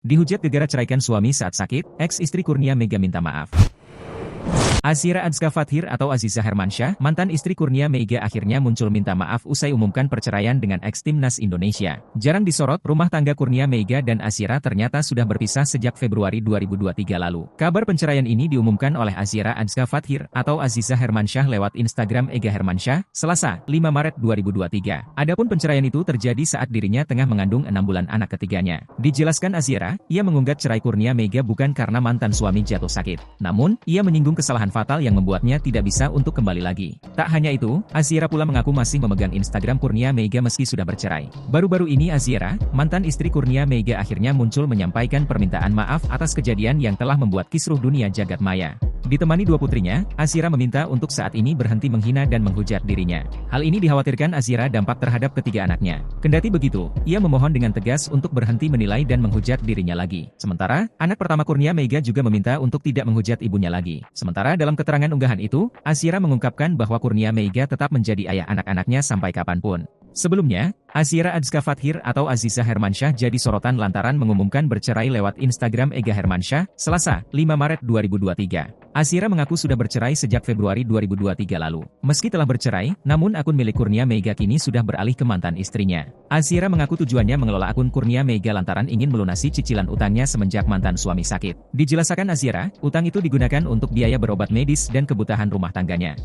Dihujat gegara ceraikan suami saat sakit, ex-istri Kurnia Mega minta maaf. Azira Azka Fathir atau Aziza Hermansyah, mantan istri Kurnia Meiga akhirnya muncul minta maaf usai umumkan perceraian dengan ex-timnas Indonesia. Jarang disorot, rumah tangga Kurnia Meiga dan Azira ternyata sudah berpisah sejak Februari 2023 lalu. Kabar penceraian ini diumumkan oleh Azira Azka Fathir atau Aziza Hermansyah lewat Instagram Ega Hermansyah, Selasa, 5 Maret 2023. Adapun penceraian itu terjadi saat dirinya tengah mengandung 6 bulan anak ketiganya. Dijelaskan Azira, ia mengunggat cerai Kurnia Meiga bukan karena mantan suami jatuh sakit. Namun, ia menyinggung kesalahan fatal yang membuatnya tidak bisa untuk kembali lagi. Tak hanya itu, Azira pula mengaku masih memegang Instagram Kurnia Meiga meski sudah bercerai. Baru-baru ini Azira, mantan istri Kurnia Meiga akhirnya muncul menyampaikan permintaan maaf atas kejadian yang telah membuat kisruh dunia jagat maya. Ditemani dua putrinya, Azira meminta untuk saat ini berhenti menghina dan menghujat dirinya. Hal ini dikhawatirkan Azira dampak terhadap ketiga anaknya. Kendati begitu, ia memohon dengan tegas untuk berhenti menilai dan menghujat dirinya lagi. Sementara, anak pertama Kurnia Meiga juga meminta untuk tidak menghujat ibunya lagi. Sementara dalam keterangan unggahan itu, Azira mengungkapkan bahwa Kurnia Meiga tetap menjadi ayah anak-anaknya sampai kapanpun. Sebelumnya, Azira Azka Fathir atau Aziza Hermansyah jadi sorotan lantaran mengumumkan bercerai lewat Instagram Ega Hermansyah, Selasa, 5 Maret 2023. Azira mengaku sudah bercerai sejak Februari 2023 lalu. Meski telah bercerai, namun akun milik Kurnia Meiga kini sudah beralih ke mantan istrinya. Azira mengaku tujuannya mengelola akun Kurnia Meiga lantaran ingin melunasi cicilan utangnya semenjak mantan suami sakit. Dijelaskan Azira, utang itu digunakan untuk biaya berobat medis dan kebutuhan rumah tangganya.